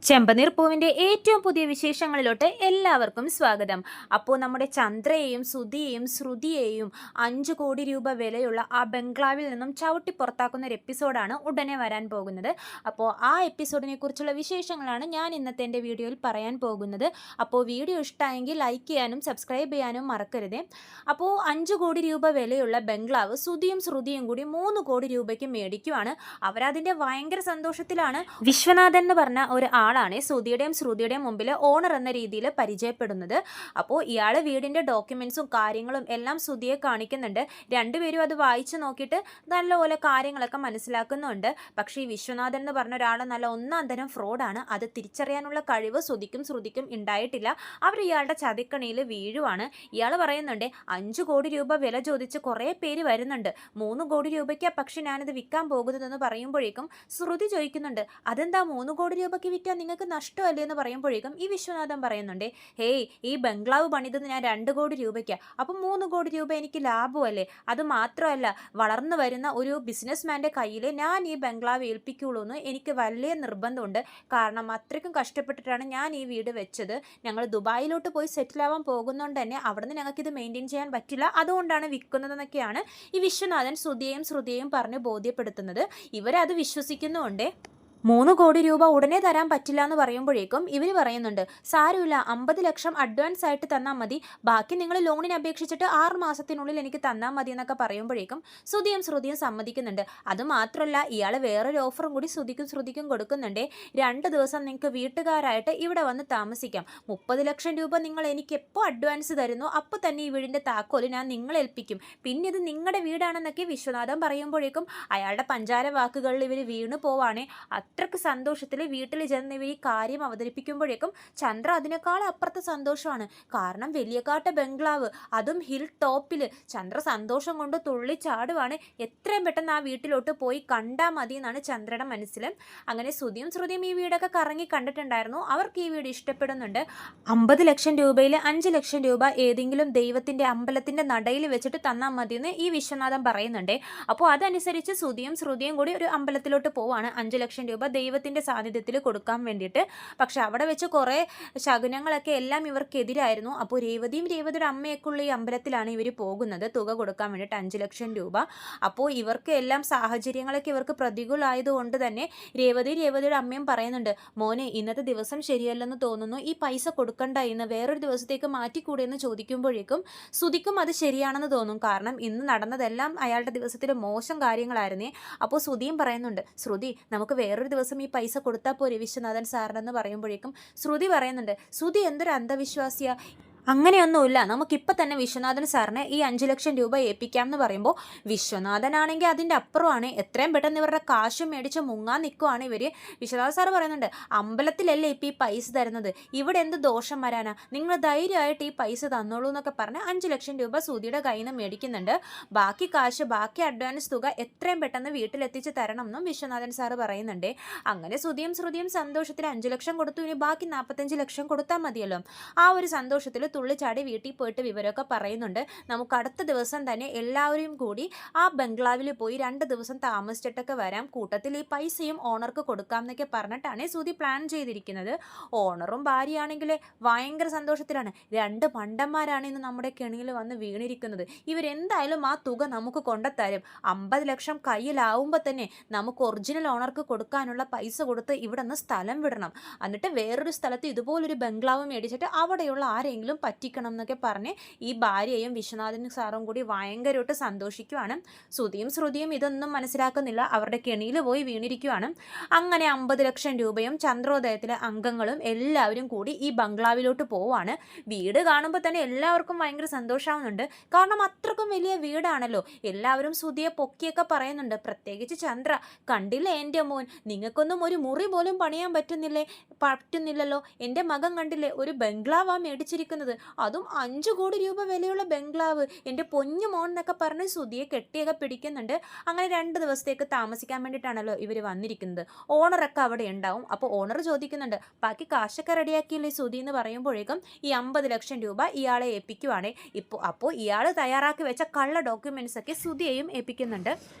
ചെമ്പനീർ പൂവിൻ്റെ ഏറ്റവും പുതിയ വിശേഷങ്ങളിലോട്ട് എല്ലാവർക്കും സ്വാഗതം. അപ്പോൾ നമ്മുടെ ചന്ദ്രയെയും സുധിയെയും ശ്രുതിയെയും 5 കോടി രൂപ വിലയുള്ള ആ ബംഗ്ലാവിൽ നിന്നും ചവിട്ടി പുറത്താക്കുന്ന ഒരു എപ്പിസോഡാണ് ഉടനെ വരാൻ പോകുന്നത്. അപ്പോൾ ആ എപ്പിസോഡിനെ കുറിച്ചുള്ള വിശേഷങ്ങളാണ് ഞാൻ ഇന്നത്തെ എൻ്റെ വീഡിയോയിൽ പറയാൻ പോകുന്നത്. അപ്പോൾ വീഡിയോ ഇഷ്ടമായെങ്കിൽ ലൈക്ക് ചെയ്യാനും സബ്സ്ക്രൈബ് ചെയ്യാനും മറക്കരുത്. അപ്പോൾ 5 കോടി രൂപ വിലയുള്ള ബംഗ്ലാവ് സുധിയും ശ്രുതിയും കൂടി 3 കോടി രൂപയ്ക്ക് മേടിക്കുവാണ്. അവരതിൻ്റെ ഭയങ്കര സന്തോഷത്തിലാണ്. വിശ്വനാഥൻ എന്ന് പറഞ്ഞ ഒരു ആളാണ് സുധിയുടെയും ശ്രുതിയുടെയും മുമ്പിൽ ഓണർ എന്ന രീതിയിൽ പരിചയപ്പെടുന്നത്. അപ്പോൾ ഇയാൾ വീടിൻ്റെ ഡോക്യുമെൻസും കാര്യങ്ങളും എല്ലാം സുധിയെ കാണിക്കുന്നുണ്ട്. രണ്ടുപേരും അത് വായിച്ചു നോക്കിയിട്ട് നല്ലപോലെ കാര്യങ്ങളൊക്കെ മനസ്സിലാക്കുന്നുണ്ട്. പക്ഷേ ഈ വിശ്വനാഥൻ എന്ന് പറഞ്ഞ ഒരാൾ നല്ല ഒന്നാം തരം ഫ്രോഡാണ്. അത് തിരിച്ചറിയാനുള്ള കഴിവ് സുധിക്കും ശ്രുതിക്കും ഉണ്ടായിട്ടില്ല. അവർ ഇയാളുടെ ചതിക്കണിയിൽ വീഴുവാണ്. ഇയാൾ പറയുന്നുണ്ട് 5 കോടി രൂപ വില ചോദിച്ച് കുറേ പേര് വരുന്നുണ്ട്, 3 കോടി രൂപയ്ക്കാണ് പക്ഷെ ഞാനിത് വിൽക്കാൻ പോകുന്നതെന്ന് പറയുമ്പോഴേക്കും ശ്രുതി ചോദിക്കുന്നുണ്ട് അതെന്താ 3 കോടി രൂപയ്ക്ക് വിറ്റാൽ നിങ്ങൾക്ക് നഷ്ടമല്ലേ എന്ന് പറയുമ്പോഴേക്കും ഈ വിശ്വനാഥൻ പറയുന്നുണ്ട് ഹേയ് ഈ ബംഗ്ലാവ് പണിതത് ഞാൻ 2 കോടി രൂപയ്ക്കാണ്, അപ്പം 3 കോടി രൂപ എനിക്ക് ലാഭമല്ലേ. അത് മാത്രമല്ല വളർന്നു വരുന്ന ഒരു ബിസിനസ്മാൻ്റെ കയ്യിൽ ഞാൻ ഈ ബംഗ്ലാവ് ഏൽപ്പിക്കുള്ളൂ എന്ന് എനിക്ക് വലിയ നിർബന്ധമുണ്ട്. കാരണം അത്രയ്ക്കും കഷ്ടപ്പെട്ടിട്ടാണ് ഞാൻ ഈ വീട് വെച്ചത്. ഞങ്ങൾ ദുബായിലോട്ട് പോയി സെറ്റിലാവാൻ പോകുന്നതുകൊണ്ട് തന്നെ അവിടെ നിന്ന് ഞങ്ങൾക്കിത് മെയിൻറ്റെയിൻ ചെയ്യാൻ പറ്റില്ല, അതുകൊണ്ടാണ് വിൽക്കുന്നതെന്നൊക്കെയാണ് ഈ വിശ്വനാഥൻ ശ്രുതിയെയും പറഞ്ഞ് ബോധ്യപ്പെടുത്തുന്നത്. ഇവരത് വിശ്വസിക്കുന്നുമുണ്ട്. 3 കോടി രൂപ ഉടനെ തരാൻ പറ്റില്ല എന്ന് പറയുമ്പോഴേക്കും ഇവർ പറയുന്നുണ്ട് സാരമില്ല 50 ലക്ഷം അഡ്വാൻസ് ആയിട്ട് തന്നാൽ മതി, ബാക്കി നിങ്ങൾ ലോണിന് അപേക്ഷിച്ചിട്ട് 6 മാസത്തിനുള്ളിൽ എനിക്ക് തന്നാൽ മതി എന്നൊക്കെ പറയുമ്പോഴേക്കും ശ്രുതിയും സമ്മതിക്കുന്നുണ്ട്. അതുമാത്രമല്ല ഇയാൾ വേറൊരു ഓഫറും കൂടി ശ്രുതിക്കും കൊടുക്കുന്നുണ്ട്. 2 ദിവസം നിങ്ങൾക്ക് വീട്ടുകാരായിട്ട് ഇവിടെ വന്ന് താമസിക്കാം, 30 ലക്ഷം രൂപ നിങ്ങൾ എനിക്ക് എപ്പോൾ അഡ്വാൻസ് തരുന്നു അപ്പോൾ തന്നെ ഈ വീടിൻ്റെ താക്കോല് ഞാൻ നിങ്ങളെ ഏൽപ്പിക്കും, പിന്നെ ഇത് നിങ്ങളുടെ വീടാണെന്നൊക്കെ വിശ്വനാഥൻ പറയുമ്പോഴേക്കും അയാളുടെ പഞ്ചാര വാക്കുകളിൽ ഇവർ വീണു പോവാണേ. അത്രയ്ക്ക് സന്തോഷത്തിൽ വീട്ടിൽ ചെന്ന് ഇവർ ഈ കാര്യം അവതരിപ്പിക്കുമ്പോഴേക്കും ചന്ദ്ര അതിനേക്കാൾ അപ്പുറത്തെ സന്തോഷമാണ്. കാരണം വലിയകാട്ട ബംഗ്ലാവ്, അതും ഹിൽ ടോപ്പിൽ. ചന്ദ്ര സന്തോഷം കൊണ്ട് തുള്ളിച്ചാടുവാണ്. എത്രയും പെട്ടെന്ന് ആ വീട്ടിലോട്ട് പോയി കണ്ടാൽ മതി എന്നാണ് ചന്ദ്രയുടെ മനസ്സിൽ. അങ്ങനെ ശ്രുതിയും ഈ വീടൊക്കെ കറങ്ങി കണ്ടിട്ടുണ്ടായിരുന്നു. അവർക്ക് ഈ വീട് ഇഷ്ടപ്പെടുന്നുണ്ട്. 50 ലക്ഷം രൂപയിൽ 5 ലക്ഷം രൂപ ഏതെങ്കിലും ദൈവത്തിൻ്റെ അമ്പലത്തിൻ്റെ നടയിൽ വെച്ചിട്ട് തന്നാൽ മതിയെന്ന് ഈ വിശ്വനാഥൻ പറയുന്നുണ്ട്. അപ്പോൾ അതനുസരിച്ച് ശ്രുതിയും കൂടി ഒരു അമ്പലത്തിലോട്ട് പോവാണ്. 5 ലക്ഷം രൂപ ദൈവത്തിൻ്റെ സാന്നിധ്യത്തിൽ കൊടുക്കാൻ വേണ്ടിയിട്ട്. പക്ഷെ അവിടെ വെച്ച് കുറേ ശകുനങ്ങളൊക്കെ എല്ലാം ഇവർക്കെതിരായിരുന്നു. അപ്പോൾ രേവതിയുടെ അമ്മയൊക്കെയുള്ള ഈ അമ്പലത്തിലാണ് ഇവർ പോകുന്നത് തുക കൊടുക്കാൻ വേണ്ടിയിട്ട് 5 ലക്ഷം രൂപ. അപ്പോൾ ഇവർക്ക് എല്ലാം സാഹചര്യങ്ങളൊക്കെ ഇവർക്ക് പ്രതികൂലമായതുകൊണ്ട് തന്നെ രേവതിയുടെ അമ്മയും പറയുന്നുണ്ട് മോനെ ഇന്നത്തെ ദിവസം ശരിയല്ലെന്ന് തോന്നുന്നു, ഈ പൈസ കൊടുക്കണ്ട, ഇന്ന് വേറൊരു ദിവസത്തേക്ക് മാറ്റിക്കൂടെ എന്ന് ചോദിക്കുമ്പോഴേക്കും ശ്രുതിക്കും അത് ശരിയാണെന്ന് തോന്നും. കാരണം ഇന്ന് നടന്നതെല്ലാം അയാളുടെ ദിവസത്തിൽ മോശം കാര്യങ്ങളായിരുന്നേ. അപ്പോൾ ശ്രുതിയും പറയുന്നുണ്ട് ശ്രുതി നമുക്ക് വേറൊരു ദിവസം ഈ പൈസ കൊടുത്താൽ പോരെ വിശ്വനാഥൻ സാറിനെന്ന് പറയുമ്പോഴേക്കും ശ്രുതി പറയുന്നുണ്ട് ശ്രുതി എന്തൊരു അന്ധവിശ്വാസിയാ, അങ്ങനെയൊന്നുമില്ല, നമുക്കിപ്പോൾ തന്നെ വിശ്വനാഥൻ സാറിന് ഈ 5 ലക്ഷം രൂപ ഏൽപ്പിക്കാം എന്ന് പറയുമ്പോൾ വിശ്വനാഥനാണെങ്കിൽ അതിൻ്റെ അപ്പുറമാണ്. എത്രയും പെട്ടെന്ന് ഇവരുടെ കാശ് മേടിച്ച് മുങ്ങാൻ നിൽക്കുവാണ് ഇവർ. വിശ്വനാഥൻ സാർ പറയുന്നുണ്ട് അമ്പലത്തിലല്ലേ ഇപ്പോൾ ഈ പൈസ തരുന്നത്, ഇവിടെ എന്ത് ദോഷം വരാനാ, നിങ്ങൾ ധൈര്യമായിട്ട് ഈ പൈസ തന്നോളൂ എന്നൊക്കെ പറഞ്ഞ് 5 ലക്ഷം രൂപ സുധിയുടെ കയ്യിൽ നിന്ന് മേടിക്കുന്നുണ്ട്. ബാക്കി അഡ്വാൻസ് തുക എത്രയും പെട്ടെന്ന് വീട്ടിലെത്തിച്ച് തരണം എന്നും വിശ്വനാഥൻ സാർ പറയുന്നുണ്ട്. അങ്ങനെ ശ്രുതിയും സന്തോഷത്തിൽ 5 ലക്ഷം കൊടുത്തു, ഇനി ബാക്കി 45 ലക്ഷം കൊടുത്താൽ മതിയല്ലോ. ആ ഒരു സന്തോഷത്തിൽ തുള്ളിച്ചാടി വീട്ടിൽ പോയിട്ട് വിവരമൊക്കെ പറയുന്നുണ്ട്. നമുക്ക് അടുത്ത ദിവസം തന്നെ എല്ലാവരും കൂടി ആ ബംഗ്ലാവിൽ പോയി 2 ദിവസം താമസിച്ചിട്ടൊക്കെ വരാം, കൂട്ടത്തിൽ ഈ പൈസയും ഓണർക്ക് കൊടുക്കാം എന്നൊക്കെ പറഞ്ഞിട്ടാണ് സുധി പ്ലാൻ ചെയ്തിരിക്കുന്നത്. ഓണറും ഭാര്യയാണെങ്കിൽ ഭയങ്കര സന്തോഷത്തിലാണ്. 2 മണ്ടന്മാരാണ് ഇന്ന് നമ്മുടെ കെണിയിൽ വന്ന് വീണിരിക്കുന്നത്. ഇവരെന്തായാലും ആ തുക നമുക്ക് കൊണ്ടുത്തരും. 50 ലക്ഷം കയ്യിലാവുമ്പോൾ തന്നെ നമുക്ക് ഒറിജിനൽ ഓണർക്ക് കൊടുക്കാനുള്ള പൈസ കൊടുത്ത് ഇവിടെ നിന്ന് സ്ഥലം വിടണം, എന്നിട്ട് വേറൊരു സ്ഥലത്ത് ഇതുപോലൊരു ബംഗ്ലാവ് മേടിച്ചിട്ട് അവിടെയുള്ള ആരെങ്കിലും പറ്റിക്കണം എന്നൊക്കെ പറഞ്ഞ് ഈ ഭാര്യയും വിശ്വനാഥൻ സാറും കൂടി ഭയങ്കരമായിട്ട് സന്തോഷിക്കുവാണ്. ശ്രുതിയും ഇതൊന്നും മനസ്സിലാക്കുന്നില്ല, അവരുടെ കെണിയിൽ പോയി വീണിരിക്കുവാണ്. അങ്ങനെ 50 ലക്ഷം രൂപയും ചന്ദ്രോദയത്തിലെ അംഗങ്ങളും എല്ലാവരും കൂടി ഈ ബംഗ്ലാവിലോട്ട് പോവാണ്. വീട് കാണുമ്പോൾ തന്നെ എല്ലാവർക്കും ഭയങ്കര സന്തോഷമാവുന്നുണ്ട്. കാരണം അത്രക്കും വലിയ വീടാണല്ലോ. എല്ലാവരും ശ്രുതിയെ പൊക്കിയൊക്കെ പറയുന്നുണ്ട്. പ്രത്യേകിച്ച് ചന്ദ്ര, കണ്ടില്ലേ എൻ്റെ മോൻ, നിങ്ങൾക്കൊന്നും ഒരു മുറി പോലും പണിയാൻ പറ്റുന്നില്ലല്ലോ, എൻ്റെ മകൻ കണ്ടില്ലേ ഒരു ബംഗ്ലാവാ മേടിച്ചിരിക്കുന്നത്, അതും 5 കോടി രൂപ വിലയുള്ള ബംഗ്ലാവ്, എൻ്റെ പൊന്നു മോൻ എന്നൊക്കെ പറഞ്ഞ് ശ്രുതിയെ കെട്ടിയൊക്കെ പിടിക്കുന്നുണ്ട്. അങ്ങനെ 2 ദിവസത്തേക്ക് താമസിക്കാൻ വേണ്ടിയിട്ടാണല്ലോ ഇവർ വന്നിരിക്കുന്നത്. ഓണറൊക്കെ അവിടെ ഉണ്ടാവും. അപ്പോൾ ഓണർ ചോദിക്കുന്നുണ്ട് ബാക്കി കാശൊക്കെ റെഡിയാക്കിയില്ലേ ശ്രുതി എന്ന് പറയുമ്പോഴേക്കും ഈ 50 ലക്ഷം രൂപ ഇയാളെ ഏൽപ്പിക്കുവാണ്. അപ്പോൾ ഇയാൾ തയ്യാറാക്കി വെച്ച കള്ള ഡോക്യുമെൻറ്റ്സ് ഒക്കെ ശ്രുതിയെയും ഏൽപ്പിക്കുന്നുണ്ട്.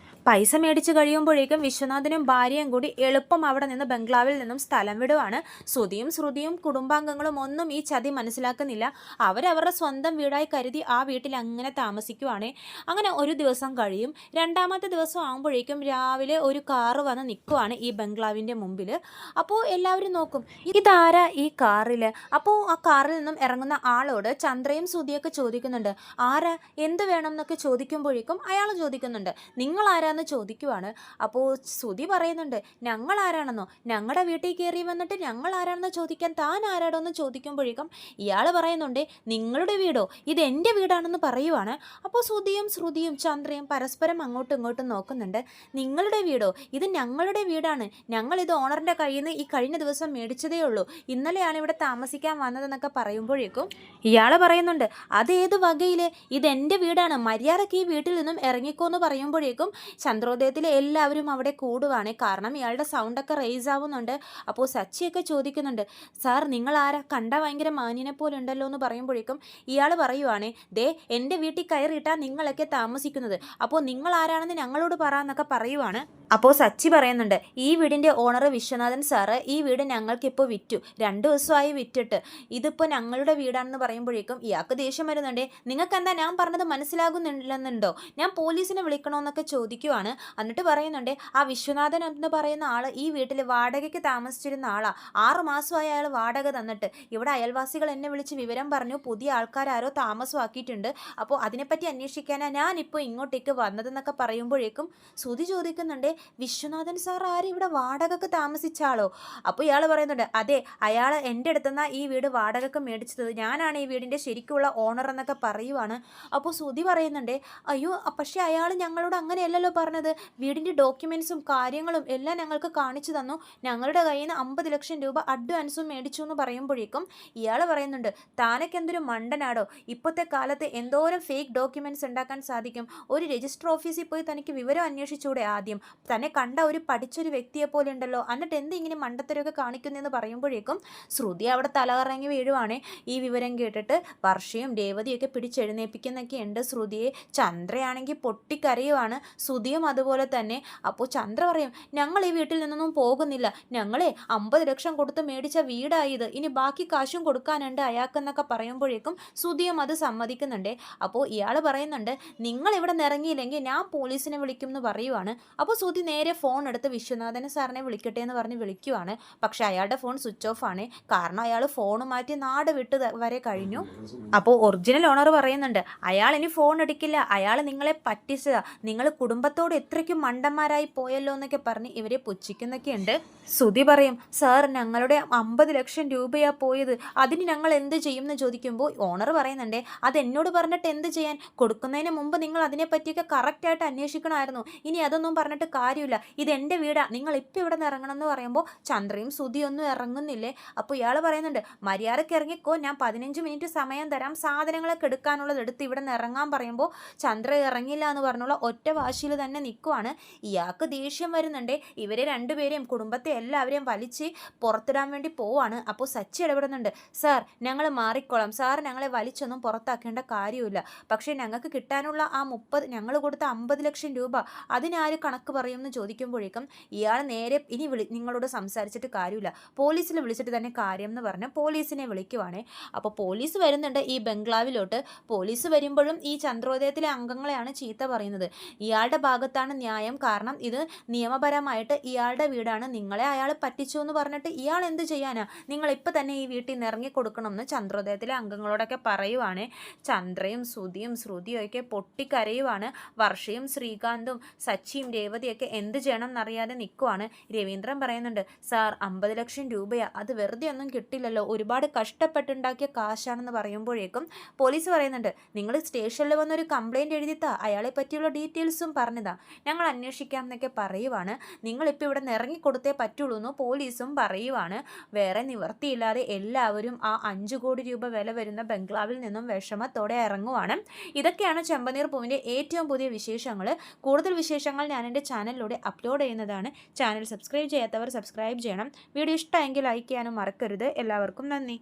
പൈസ മേടിച്ച് കഴിയുമ്പോഴേക്കും വിശ്വനാഥനും ഭാര്യയും കൂടി എളുപ്പം അവിടെ നിന്ന് ബംഗ്ലാവിൽ നിന്നും സ്ഥലം വിടുവാണ്. ശ്രുതിയും കുടുംബാംഗങ്ങളും ഒന്നും ഈ ചതി മനസ്സിലാക്കുന്നില്ല. അവരവരുടെ സ്വന്തം വീടായി കരുതി ആ വീട്ടിൽ അങ്ങനെ താമസിക്കുവാണ്. അങ്ങനെ ഒരു ദിവസം കഴിയും. രണ്ടാമത്തെ ദിവസം ആകുമ്പോഴേക്കും രാവിലെ ഒരു കാറ് വന്ന് നിൽക്കുവാണ് ഈ ബംഗ്ലാവിൻ്റെ മുമ്പിൽ. അപ്പോൾ എല്ലാവരും നോക്കും, ഇതാരാ ഈ കാറിൽ? അപ്പോൾ ആ കാറിൽ നിന്നും ഇറങ്ങുന്ന ആളോട് ചന്ദ്രയും ശ്രുതിയൊക്കെ ചോദിക്കുന്നുണ്ട്, ആരാ, എന്ത് വേണം എന്നൊക്കെ ചോദിക്കുമ്പോഴേക്കും അയാൾ ചോദിക്കുന്നുണ്ട്, നിങ്ങൾ ആരാന്ന് ചോദിക്കുവാണ്. അപ്പോൾ ശ്രുതി പറയുന്നുണ്ട്, ഞങ്ങൾ ആരാണെന്നോ, ഞങ്ങളുടെ വീട്ടിൽ കയറി വന്നിട്ട് ഞങ്ങൾ ആരാണെന്ന് ചോദിക്കാൻ താൻ ആരാടോ എന്ന് ചോദിക്കുമ്പോഴേക്കും ഇയാൾ പറയുന്നുണ്ട്, നിങ്ങളുടെ വീടോ, ഇത് എൻ്റെ വീടാണെന്ന് പറയുവാണ്. അപ്പോൾ ശ്രുതിയും ചന്ദ്രയും പരസ്പരം അങ്ങോട്ടും ഇങ്ങോട്ടും നോക്കുന്നുണ്ട്. നിങ്ങളുടെ വീടോ, ഇത് ഞങ്ങളുടെ വീടാണ്, ഞങ്ങളിത് ഓണറിൻ്റെ കയ്യിൽ നിന്ന് ഈ കഴിഞ്ഞ ദിവസം മേടിച്ചതേ ഉള്ളൂ, ഇന്നലെയാണ് ഇവിടെ താമസിക്കാൻ വന്നതെന്നൊക്കെ പറയുമ്പോഴേക്കും ഇയാൾ പറയുന്നുണ്ട്, അതേത് വകയിൽ, ഇതെൻ്റെ വീടാണ്, മര്യാദയ്ക്ക് ഈ വീട്ടിൽ നിന്നും ഇറങ്ങിക്കോ എന്ന് പറയുമ്പോഴേക്കും ചന്ദ്രോദയത്തിലെ എല്ലാവരും അവിടെ കൂടുവാണ്. കാരണം ഇയാളുടെ സൗണ്ടൊക്കെ റേസ് ആവുന്നുണ്ട്. അപ്പോൾ സച്ചിയൊക്കെ ചോദിക്കുന്നുണ്ട്, സാർ നിങ്ങൾ ആരാ, കണ്ട ഭയങ്കര മാന്യനെ പോലെ ഉണ്ടല്ലോ എന്ന് പറയുമ്പോഴേക്കും ഇയാൾ പറയുവാണ്, ദേ എൻ്റെ വീട്ടിൽ കയറിയിട്ടാണ് നിങ്ങളൊക്കെ താമസിക്കുന്നത്, അപ്പോൾ നിങ്ങൾ ആരാണെന്ന് ഞങ്ങളോട് പറയാന്നൊക്കെ പറയുവാണ്. അപ്പോൾ സച്ചി പറയുന്നുണ്ട്, ഈ വീടിൻ്റെ ഓണർ വിശ്വനാഥൻ സാറ് ഈ വീട് ഞങ്ങൾക്കിപ്പോൾ വിറ്റു, 2 ദിവസമായി വിറ്റിട്ട്, ഇതിപ്പോൾ ഞങ്ങളുടെ വീടാണെന്ന് പറയുമ്പോഴേക്കും ഇയാൾക്ക് ദേഷ്യം വരുന്നുണ്ട്. നിങ്ങൾക്ക് എന്താ ഞാൻ പറഞ്ഞത് മനസ്സിലാകുന്നില്ലെന്നുണ്ടോ, ഞാൻ പോലീസിനെ വിളിക്കണമെന്നൊക്കെ ചോദിക്കുവാണ്. എന്നിട്ട് പറയുന്നുണ്ട്, ആ വിശ്വനാഥൻ എന്ന് പറയുന്ന ആൾ ഈ വീട്ടിൽ വാടകയ്ക്ക് താമസിച്ചിരുന്ന ആളാണ്, 6 മാസമായി അയാൾ വാടക തന്നിട്ട്. ഇവിടെ അയൽവാസികൾ എന്നെ വിളിച്ച് വിവരം പറഞ്ഞു, പുതിയ ആൾക്കാരാരോ താമസമാക്കിയിട്ടുണ്ട്, അപ്പോൾ അതിനെപ്പറ്റി അന്വേഷിക്കാനാണ് ഞാനിപ്പോൾ ഇങ്ങോട്ടേക്ക് വന്നതെന്നൊക്കെ പറയുമ്പോഴേക്കും ശ്രുതി ചോദിക്കുന്നുണ്ട്, വിശ്വനാഥൻ സാർ ആരും ഇവിടെ വാടകയ്ക്ക് താമസിച്ച ആളോ? അപ്പോൾ ഇയാൾ പറയുന്നുണ്ട്, അതെ, അയാൾ എൻ്റെ അടുത്തുനിന്നാണ് ഈ വീട് വാടകയ്ക്ക് മേടിച്ചത്, ഞാനാണ് ഈ വീടിൻ്റെ ശരിക്കുള്ള ഓണർ എന്നൊക്കെ പറയുവാണ്. അപ്പോൾ ശ്രുതി പറയുന്നുണ്ട്, അയ്യോ പക്ഷേ അയാൾ ഞങ്ങളോട് അങ്ങനെയല്ലല്ലോ പറഞ്ഞത്, വീടിൻ്റെ ഡോക്യുമെൻറ്റ്സും കാര്യങ്ങളും എല്ലാം ഞങ്ങൾക്ക് കാണിച്ചു തന്നു, ഞങ്ങളുടെ കയ്യിൽ നിന്ന് 50 ലക്ഷം രൂപ അഡ്വാൻസും മേടിച്ചു എന്ന് പറയുമ്പോഴേക്കും ഇയാൾ പറയുന്നുണ്ട്, താനൊക്കെ എന്തൊരു മണ്ടനാടോ, ഇപ്പോഴത്തെ കാലത്ത് എന്തോരം ഫേക്ക് ഡോക്യുമെൻറ്റ്സ് ഉണ്ടാക്കാൻ സാധിക്കും, ഒരു രജിസ്റ്റർ ഓഫീസിൽ പോയി തനിക്ക് വിവരം അന്വേഷിച്ചൂടെ, ആദ്യം തന്നെ കണ്ട ഒരു പഠിച്ചൊരു വ്യക്തിയെ പോലെ ഉണ്ടല്ലോ, എന്നിട്ട് എന്തിങ്ങനെ മണ്ടത്തരമൊക്കെ കാണിക്കുന്നതെന്ന് പറയുമ്പോഴേക്കും ശ്രുതി അവിടെ തലകറങ്ങി വീഴുവാണ്. ഈ വിവരം കേട്ടിട്ട് വർഷയും രേവതിയൊക്കെ പിടിച്ചെഴുന്നേൽപ്പിക്കുന്നൊക്കെ ഉണ്ട് ശ്രുതിയെ. ചന്ദ്രയാണെങ്കിൽ പൊട്ടിക്കരയുവാണ്, ശ്രുതിയും അതുപോലെ തന്നെ. അപ്പോൾ ചന്ദ്ര പറയും, ഞങ്ങൾ ഈ വീട്ടിൽ നിന്നൊന്നും പോകുന്നില്ല, ഞങ്ങളെ 50 ലക്ഷം കൊടുത്ത് മേടിച്ച വീടായത്, ഇനി ബാക്കി കാശും കൊടുക്കാനുണ്ട് അയാൾക്കെന്നൊക്കെ പറയുമ്പോഴേക്കും ശ്രുതിയും അത് സമ്മതിക്കുന്നുണ്ട്. അപ്പോൾ ഇയാൾ പറയുന്നുണ്ട്, നിങ്ങൾ ഇവിടെ നിറങ്ങിയില്ലെങ്കിൽ ഞാൻ പോലീസിനെ വിളിക്കും എന്ന് പറയുവാണ്. അപ്പോൾ ശ്രുതി നേരെ ഫോൺ എടുത്ത് വിശ്വനാഥൻ സാറിനെ വിളിക്കട്ടെ എന്ന് പറഞ്ഞ് വിളിക്കുവാണ്. പക്ഷെ അയാളുടെ ഫോൺ സ്വിച്ച് ഓഫ് ആണ്, കാരണം അയാൾ ഫോൺ മാറ്റി നാട് വിട്ട് വരെ കഴിഞ്ഞു. അപ്പോൾ ഒറിജിനൽ ഓണർ പറയുന്നുണ്ട്, അയാൾ ഇനി ഫോൺ എടുക്കില്ല, അയാൾ നിങ്ങളെ പറ്റിച്ചതാ, നിങ്ങൾ കുടുംബത്തോട് എത്രയ്ക്കും മണ്ടന്മാരായി പോയല്ലോ എന്നൊക്കെ പറഞ്ഞ് ഇവരെ പുച്ഛിക്കുന്നൊക്കെ ഉണ്ട്. ശ്രുതി പറയും, സാർ ഞങ്ങളുടെ 50 ലക്ഷം രൂപയാ പോയത്, അതിന് ഞങ്ങൾ എന്ത് ചെയ്യും എന്ന് ചോദിക്കുമ്പോൾ ഓണർ പറയുന്നുണ്ട്, അതെന്നോട് പറഞ്ഞിട്ട് എന്ത് ചെയ്യാൻ, കൊടുക്കുന്നതിന് മുമ്പ് നിങ്ങൾ അതിനെ പറ്റിയൊക്കെ കറക്റ്റായിട്ട് അന്വേഷിക്കണമായിരുന്നു, ഇനി അതൊന്നും പറഞ്ഞിട്ട് കാര്യമില്ല, ഇതെൻ്റെ വീടാണ്, നിങ്ങൾ ഇപ്പോൾ ഇവിടെ നിന്ന് ഇറങ്ങണം എന്ന് പറയുമ്പോൾ ചന്ദ്രയും ശ്രുതിയൊന്നും ഇറങ്ങുന്നില്ലേ. അപ്പോൾ ഇയാൾ പറയുന്നുണ്ട്, മര്യാദയ്ക്ക് ഇറങ്ങിക്കോ, ഞാൻ 15 മിനിറ്റ് സമയം തരാം, സാധനങ്ങളൊക്കെ എടുക്കാനുള്ളത് എടുത്ത് ഇവിടെ നിന്ന് ഇറങ്ങാൻ പറയുമ്പോൾ ചന്ദ്ര ഇറങ്ങില്ല എന്ന് പറഞ്ഞുള്ള ഒറ്റ വാശിയിൽ തന്നെ നിൽക്കുവാണ്. ഇയാൾക്ക് ദേഷ്യം വരുന്നുണ്ട്. ഇവരെ രണ്ടുപേരെയും കുടുംബത്തെ എല്ലാവരെയും വലിച്ച് പുറത്തിടാൻ വേണ്ടി പോവാണ്. അപ്പോൾ സച്ചി ഇടപെടുന്നുണ്ട്, സാർ ഞങ്ങൾ മാറിക്കോളാം, സാർ ഞങ്ങളെ വലിച്ചൊന്നും പുറത്താക്കേണ്ട കാര്യമില്ല, പക്ഷേ ഞങ്ങൾക്ക് കിട്ടാനുള്ള ആ 30 ഞങ്ങൾ കൊടുത്ത 50 ലക്ഷം രൂപ അതിനാര് കണക്ക് പറയും എന്ന് ചോദിക്കുമ്പോഴേക്കും ഇയാൾ നേരെ ഇനി നിങ്ങളോട് സംസാരിച്ചിട്ട് കാര്യമില്ല, പോലീസിൽ വിളിച്ചിട്ട് തന്നെ കാര്യം എന്ന് പറഞ്ഞ് പോലീസിനെ വിളിക്കുവാണേ. അപ്പോൾ പോലീസ് വരുന്നുണ്ട് ഈ ബംഗ്ലാവിലോട്ട്. പോലീസ് വരുമ്പോഴും ഈ ചന്ദ്രോദയത്തിലെ അംഗങ്ങളെയാണ് ചീത്ത പറയുന്നത്. ഇയാളുടെ ഭാഗത്താണ് ന്യായം, കാരണം ഇത് നിയമപരമായിട്ട് ഇയാളുടെ വീടാണ്, നിങ്ങളെ അയാൾ പറ്റിച്ചു എന്ന് പറഞ്ഞിട്ട് ഇയാൾ എന്ത് ചെയ്യാനാ, നിങ്ങൾ ഇപ്പം തന്നെ ഈ വീട്ടിൽ നിന്ന് ഇറങ്ങി കൊടുക്കണം എന്ന് ചന്ദ്രോദയത്തിലെ അംഗങ്ങളോടൊക്കെ പറയുവാണ്. ചന്ദ്രയും ശ്രുതിയും ഒക്കെ പൊട്ടിക്കരയുവാണ്. വർഷയും ശ്രീകാന്തും സച്ചിയും രേവതിയൊക്കെ എന്ത് ചെയ്യണം എന്നറിയാതെ നിൽക്കുവാണ്. രവീന്ദ്രൻ പറയുന്നുണ്ട്, സാർ 50 ലക്ഷം രൂപയാ, അത് വെറുതെ ഒന്നും കിട്ടില്ലല്ലോ, ഒരുപാട് കഷ്ടപ്പെട്ടുണ്ടാക്കിയ കാശാണെന്ന് പറയുമ്പോഴേക്കും പോലീസ് പറയുന്നുണ്ട്, നിങ്ങൾ സ്റ്റേഷനിൽ വന്നൊരു കംപ്ലൈൻറ്റ് എഴുതിത്താ, അയാളെ പറ്റിയുള്ള ഡീറ്റെയിൽസും പറഞ്ഞതാ, ഞങ്ങൾ അന്വേഷിക്കാം എന്നൊക്കെ പറയുവാണ്. നിങ്ങളിപ്പോൾ ഇവിടെ നിന്ന് ഇറങ്ങിക്കൊടുത്തേ പറ്റുള്ളൂ എന്ന് പോലീസും പറയുവാണ്. വേറെ നിവർത്തിയില്ലാതെ എല്ലാവരും ആ 5 കോടി രൂപ വില വരുന്ന ബംഗ്ലാവിൽ നിന്നും വിഷമത്തോടെ ഇറങ്ങുവാണ്. ഇതൊക്കെയാണ് ചെമ്പനീർ പൂവിൻ്റെ ഏറ്റവും പുതിയ വിശേഷങ്ങൾ. കൂടുതൽ വിശേഷങ്ങൾ ഞാൻ എൻ്റെ ചാനലിലൂടെ അപ്ലോഡ് ചെയ്യുന്നതാണ്. ചാനൽ സബ്സ്ക്രൈബ് ചെയ്യാത്തവർ സബ്സ്ക്രൈബ് ചെയ്യണം. വീഡിയോ ഇഷ്ടമെങ്കിൽ ലൈക്ക് ചെയ്യാനും മറക്കരുത്. എല്ലാവർക്കും നന്ദി.